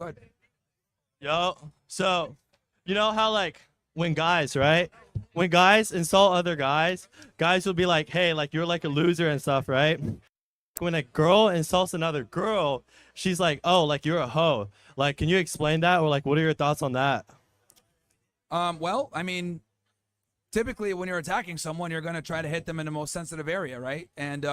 Go ahead. Yo, so you know how like when guys, right? When guys insult other guys, guys will be like, "Hey, like you're like a loser and stuff," right? When a girl insults another girl, she's like, "Oh, like you're a hoe." Like, can you explain that, or like, what are your thoughts on that? Well, I mean, typically when you're attacking someone, you're going to try to hit them in the most sensitive area, right? And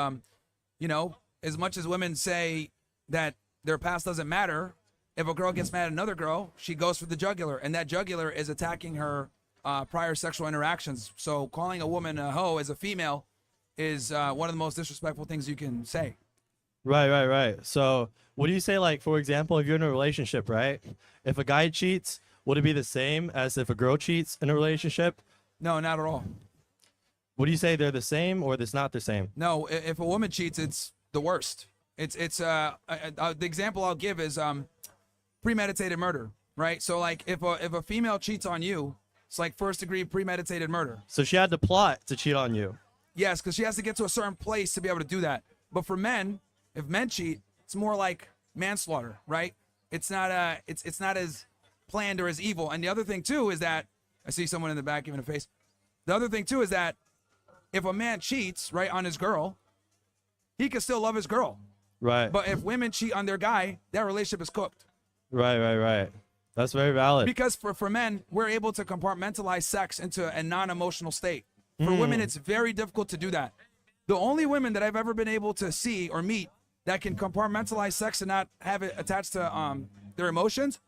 you know, as much as women say that their past doesn't matter, if a girl gets mad at another girl, she goes for the jugular, and that jugular is attacking her prior sexual interactions. So calling a woman a hoe as a female is one of the most disrespectful things you can say. Right, right, right. So, what do you say, like, for example, if you're in a relationship, right? If a guy cheats, would it be the same as if a girl cheats in a relationship? No, not at all. Would you say they're the same or it's not the same? No, if a woman cheats, it's the worst. The example I'll give is premeditated murder, right? So like if a female cheats on you, it's like first degree premeditated murder. So she had to plot to cheat on you. Yes, because she has to get to a certain place to be able to do that. But for men, if men cheat, it's more like manslaughter, right? It's not as planned or as evil. And the other thing too is that I see someone in the back giving a face. The other thing too is that if a man cheats, right, on his girl, he can still love his girl. Right. But if women cheat on their guy, that relationship is cooked. Right, right, right. That's very valid. Because for men, we're able to compartmentalize sex into a non-emotional state. For women, it's very difficult to do that. The only women that I've ever been able to see or meet that can compartmentalize sex and not have it attached to their emotions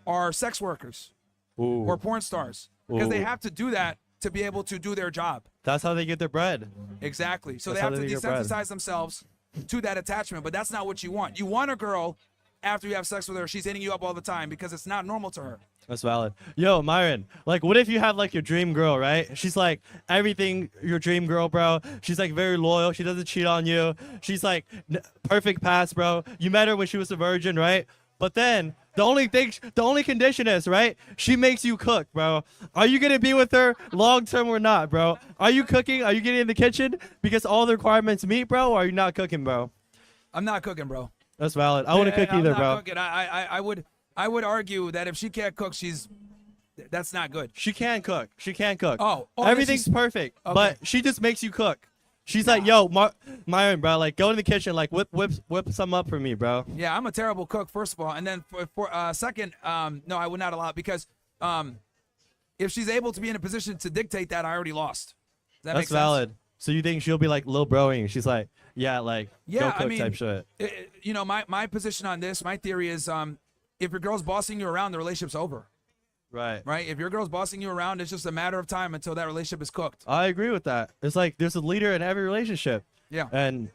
are sex workers Ooh. or porn stars. Because they Ooh. have to do that to be able to do their job. That's how they get their bread. Exactly. So That's they have how to they get bread. desensitize themselves to that attachment. But that's not what you want. You want a girl, after you have sex with her, she's hitting you up all the time because it's not normal to her. That's valid. Yo, Myron, like, what if you have, like, your dream girl, right? She's, like, everything your dream girl, bro. She's, like, very loyal. She doesn't cheat on you. She's, like, perfect pass, bro. You met her when she was a virgin, right? But then, the only condition is, right? She makes you cook, bro. Are you going to be with her long term or not, bro? Are you cooking? Are you getting in the kitchen because all the requirements meet, bro? Or are you not cooking, bro? I'm not cooking, bro. That's valid. I wouldn't cook either, I'm not bro. cooking. I would argue that if she can't cook, that's not good. She can cook. She can cook. Oh, Everything's perfect, okay. but she just makes you cook. She's like, yo, Myron, bro, like, go in the kitchen, like, whip some up for me, bro. Yeah, I'm a terrible cook, first of all, and then for second, no, I would not allow it because if she's able to be in a position to dictate that, I already lost. Does that make That's sense? valid. So you think she'll be like Lil Broing? She's like, yeah, like, Yeah, go cook I mean, type shit. You know, my position on this, my theory is, if your girl's bossing you around, the relationship's over. Right. Right? If your girl's bossing you around, it's just a matter of time until that relationship is cooked. I agree with that. It's like there's a leader in every relationship. Yeah. And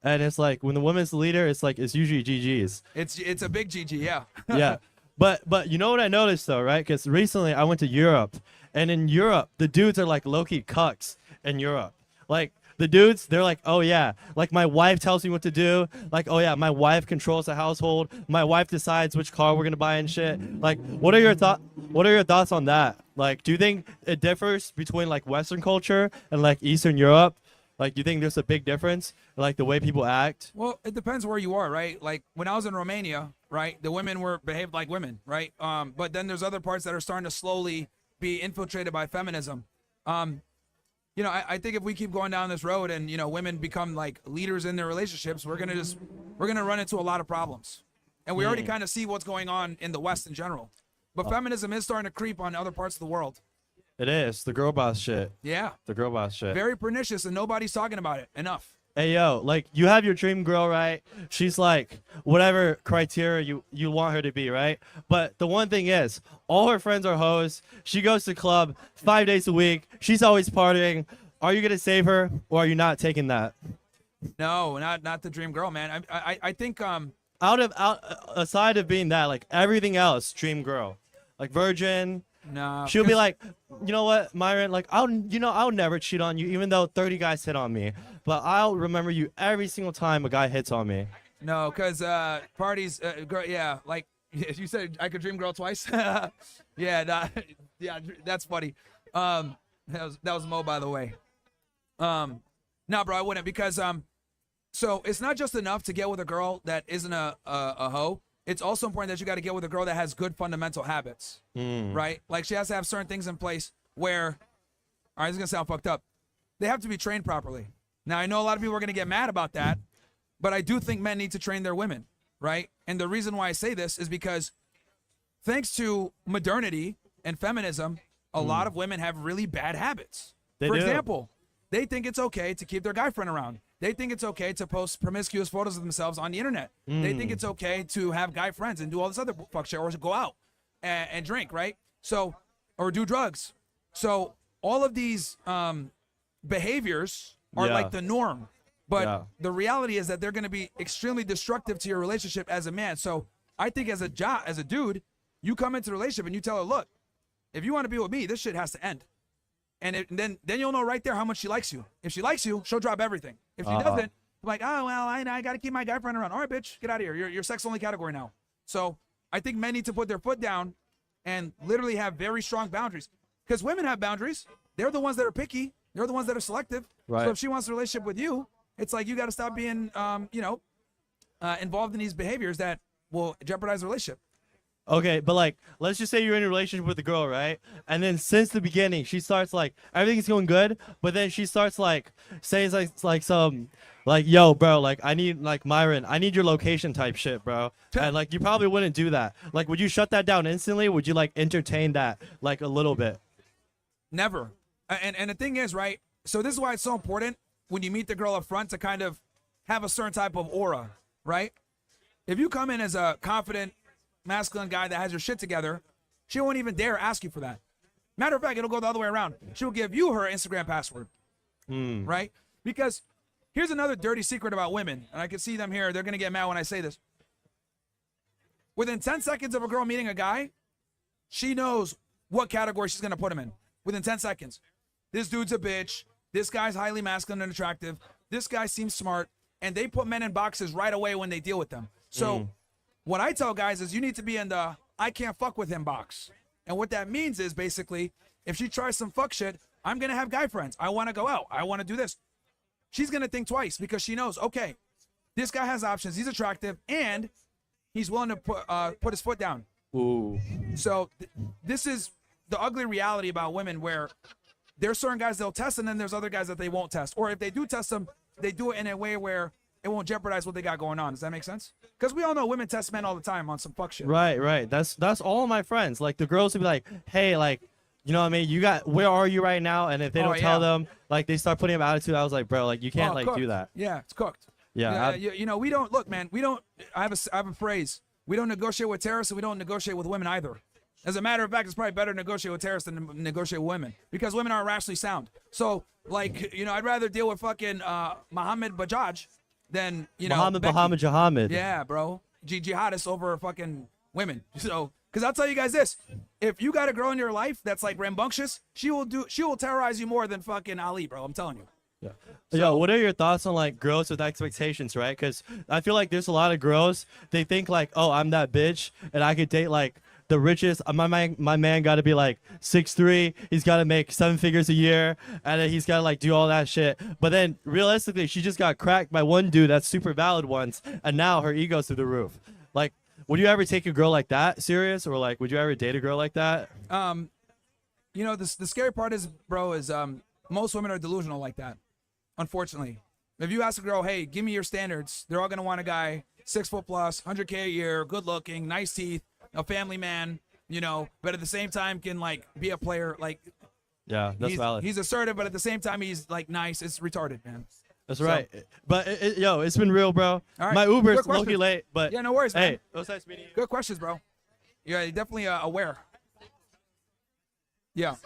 it's like when the woman's the leader, it's like it's usually GG's. It's a big GG, yeah. Yeah. But you know what I noticed though, right? Because recently I went to Europe, and in Europe the dudes are like low-key cucks in Europe. Like the dudes, they're like, oh yeah, like my wife tells me what to do. Like, oh yeah, my wife controls the household. My wife decides which car we're gonna buy and shit. Like, what are your thoughts on that? Like, do you think it differs between like Western culture and like Eastern Europe? Like, do you think there's a big difference in, like, the way people act? Well, it depends where you are, right? Like when I was in Romania, right, the women were behaved like women, right? But then there's other parts that are starting to slowly be infiltrated by feminism. You know, I think if we keep going down this road and, you know, women become like leaders in their relationships, we're gonna run into a lot of problems. And we already kind of see what's going on in the West in general. But feminism is starting to creep on other parts of the world. It is the girl boss shit. Yeah. The girl boss shit. Very pernicious, and nobody's talking about it enough. Hey yo, like you have your dream girl, right? She's like whatever criteria you want her to be, right? But the one thing is, all her friends are hoes. She goes to club 5 days a week. She's always partying. Are you gonna save her, or are you not taking that? No, not the dream girl, man. I think Aside of being that, like everything else, dream girl, like virgin. no. She'll be like, you know what, Myron? Like, I'll never cheat on you, even though 30 guys hit on me. But I'll remember you every single time a guy hits on me. No, because parties, girl, yeah, like you said, I could dream girl twice. Yeah, yeah, that's funny. That was Mo, by the way. No, bro, I wouldn't because so it's not just enough to get with a girl that isn't a hoe. it's also important that you got to get with a girl that has good fundamental habits, right? Like she has to have certain things in place where, all right, this is going to sound fucked up. They have to be trained properly. Now, I know a lot of people are going to get mad about that, but I do think men need to train their women, right? And the reason why I say this is because thanks to modernity and feminism, a lot of women have really bad habits. For example, they think it's okay to keep their guy friend around. They think it's okay to post promiscuous photos of themselves on the internet. They think it's okay to have guy friends and do all this other fuck shit, or go out and drink, right? So, or do drugs. So all of these behaviors are like the norm. But the reality is that they're going to be extremely destructive to your relationship as a man. So I think as a dude, you come into a relationship and you tell her, look, if you want to be with me, this shit has to end. And then you'll know right there how much she likes you. If she likes you, she'll drop everything. If she doesn't, like, oh, well, I got to keep my guy friend around. All right, bitch, get out of here. You're sex only category now. So I think men need to put their foot down and literally have very strong boundaries. Because women have boundaries. They're the ones that are picky. They're the ones that are selective. Right. So if she wants a relationship with you, it's like you got to stop being, involved in these behaviors that will jeopardize the relationship. Okay, but like, let's just say you're in a relationship with a girl, right? And then since the beginning, she starts like everything's going good, but then she starts like saying like some like, yo, bro, like I need like Myron, I need your location type shit, bro. And like you probably wouldn't do that. Like, would you shut that down instantly? Would you like entertain that like a little bit? Never. And the thing is, right? So this is why it's so important when you meet the girl up front to kind of have a certain type of aura, right? If you come in as a confident, masculine guy that has your shit together, she won't even dare ask you for that. Matter of fact, it'll go the other way around. She'll give you her Instagram password, right? Because here's another dirty secret about women, and I can see them here. They're going to get mad when I say this. Within 10 seconds of a girl meeting a guy, she knows what category she's going to put him in. Within 10 seconds. This dude's a bitch. This guy's highly masculine and attractive. This guy seems smart. And they put men in boxes right away when they deal with them. So what I tell guys is you need to be in the I can't fuck with him box. And what that means is basically if she tries some fuck shit, I'm going to have guy friends. I want to go out. I want to do this. She's going to think twice because she knows, okay, this guy has options. He's attractive and he's willing to put his foot down. Ooh. So this is the ugly reality about women where there's certain guys they'll test and then there's other guys that they won't test. Or if they do test them, they do it in a way where it won't jeopardize what they got going on. Does that make sense? Because we all know women test men all the time on some fuck shit. Right. That's all my friends. Like the girls would be like, hey, like, you know what I mean? Where are you right now? And if they don't tell them, like they start putting up attitude. I was like, bro, like you can't like do that. Yeah, it's cooked. Yeah. You know, we don't look, man. We don't. I have a phrase. We don't negotiate with terrorists, and we don't negotiate with women either. As a matter of fact, it's probably better to negotiate with terrorists than to negotiate with women because women aren't rationally sound. So, like, you know, I'd rather deal with fucking Mohammed Bajaj than, you know, Muhammad. Yeah, bro. Jihadists over fucking women. So, because I'll tell you guys this: if you got a girl in your life that's like rambunctious, she will terrorize you more than fucking Ali, bro. I'm telling you. Yeah. So, yo, what are your thoughts on like girls with expectations, right? Because I feel like there's a lot of girls, they think like, oh, I'm that bitch and I could date like the richest. My man got to be like 6'3". He's got to make 7 figures a year, and then he's got to like do all that shit. But then realistically, she just got cracked by one dude that's super valid once, and now her ego's through the roof. Like, would you ever take a girl like that serious, or like, would you ever date a girl like that? You know, the scary part is, bro, is most women are delusional like that. Unfortunately, if you ask a girl, hey, give me your standards, they're all gonna want a guy 6 foot plus, 100K a year, good looking, nice teeth, a family man, you know, but at the same time can like be a player. Like, yeah, that's valid. He's assertive, but at the same time he's like nice. It's retarded, man. That's right. But yo, it's been real, bro. All right. My Uber's low-key late, but yeah, no worries, man. Hey, it was nice meeting you. Good questions, bro. Yeah, you're definitely aware. Yeah.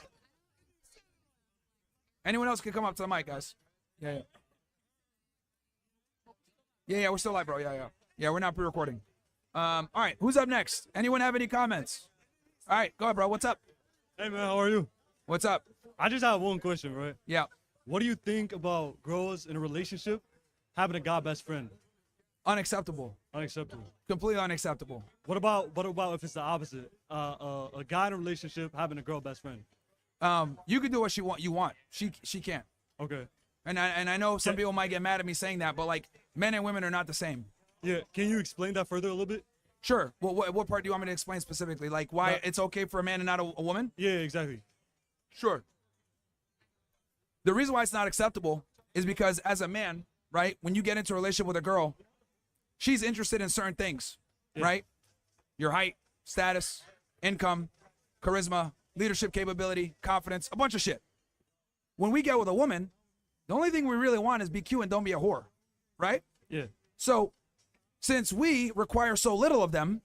Anyone else can come up to the mic, guys. Yeah. We're still live, bro. Yeah, we're not pre-recording. All right, who's up next? Anyone have any comments? All right, go ahead, bro. What's up? Hey, man, how are you? What's up? I just have one question, right? Yeah. What do you think about girls in a relationship having a guy best friend? Unacceptable. Unacceptable. Completely unacceptable. What about if it's the opposite? A guy in a relationship having a girl best friend? You can do what you want. She can't. Okay. And I know some people might get mad at me saying that, but like men and women are not the same. Yeah. Can you explain that further a little bit? Sure. Well, what part do you want me to explain specifically? Like why it's okay for a man and not a woman? Yeah, exactly. Sure. The reason why it's not acceptable is because as a man, right, when you get into a relationship with a girl, she's interested in certain things, right? Your height, status, income, charisma, leadership capability, confidence, a bunch of shit. When we get with a woman, the only thing we really want is be cute and don't be a whore, right? Yeah. So since we require so little of them,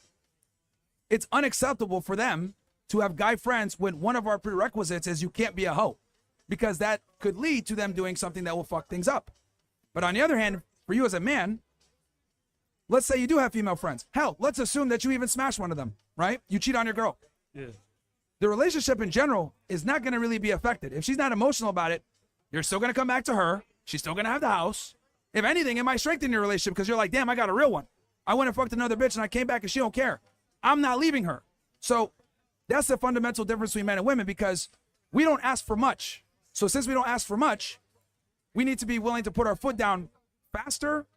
it's unacceptable for them to have guy friends when one of our prerequisites is you can't be a hoe, because that could lead to them doing something that will fuck things up. But on the other hand, for you as a man, let's say you do have female friends. Hell, let's assume that you even smash one of them, right? You cheat on your girl. Yeah. The relationship in general is not going to really be affected. If she's not emotional about it, you're still going to come back to her. She's still going to have the house. If anything, it might strengthen your relationship because you're like, damn, I got a real one. I went and fucked another bitch and I came back and she don't care. I'm not leaving her. So that's the fundamental difference between men and women, because we don't ask for much. So since we don't ask for much, we need to be willing to put our foot down faster,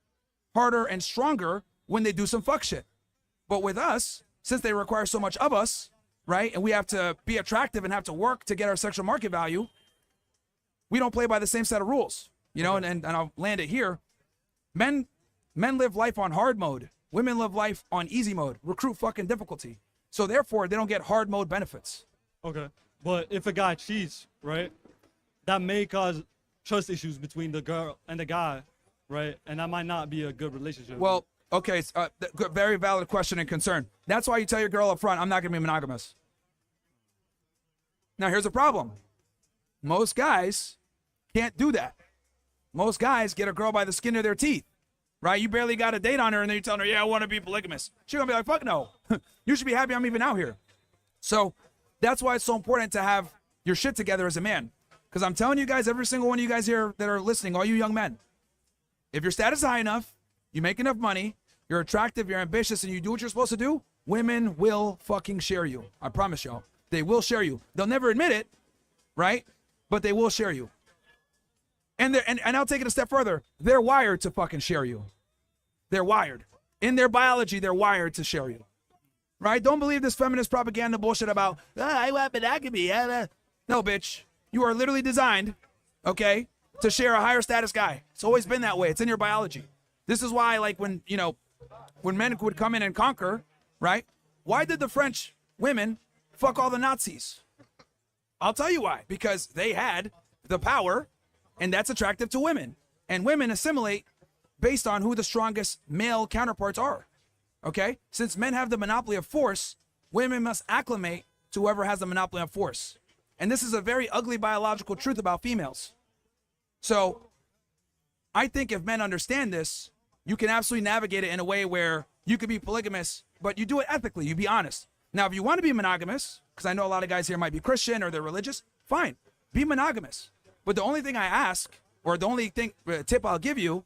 harder, and stronger when they do some fuck shit. But with us, since they require so much of us, right, and we have to be attractive and have to work to get our sexual market value, we don't play by the same set of rules. You know, and I'll land it here. Men live life on hard mode. Women live life on easy mode. Recruit fucking difficulty. So therefore, they don't get hard mode benefits. Okay. But if a guy cheats, right, that may cause trust issues between the girl and the guy, right? And that might not be a good relationship. Well, okay, very valid question and concern. That's why you tell your girl up front, I'm not going to be monogamous. Now, here's a problem. Most guys can't do that. Most guys get a girl by the skin of their teeth, right? You barely got a date on her, and then you tell her, yeah, I want to be polygamous. She's going to be like, fuck no. You should be happy I'm even out here. So that's why it's so important to have your shit together as a man. Because I'm telling you guys, every single one of you guys here that are listening, all you young men, if your status is high enough, you make enough money, you're attractive, you're ambitious, and you do what you're supposed to do, women will fucking share you. I promise y'all. They will share you. They'll never admit it, right? But they will share you. And I'll take it a step further. They're wired to fucking share you. They're wired. In their biology, they're wired to share you. Right? Don't believe this feminist propaganda bullshit about, I want monogamy. No, bitch. You are literally designed, okay, to share a higher status guy. It's always been that way. It's in your biology. This is why, like, when men would come in and conquer, right? Why did the French women fuck all the Nazis? I'll tell you why. Because they had the power, and that's attractive to women. And women assimilate based on who the strongest male counterparts are. Okay? Since men have the monopoly of force, women must acclimate to whoever has the monopoly of force. And this is a very ugly biological truth about females. So I think if men understand this, you can absolutely navigate it in a way where you could be polygamous, but you do it ethically. You be honest. Now, if you want to be monogamous, because I know a lot of guys here might be Christian or they're religious, fine. Be monogamous. But the only thing I ask, or the only tip I'll give you,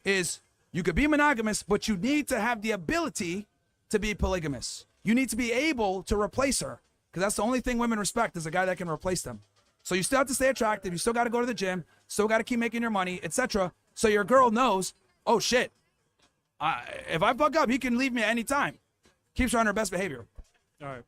is you could be monogamous, but you need to have the ability to be polygamous. You need to be able to replace her, because that's the only thing women respect, is a guy that can replace them. So you still have to stay attractive. You still got to go to the gym. Still got to keep making your money, etc. So your girl knows, oh shit, if I fuck up, he can leave me at any time. Keeps her on her best behavior. All right.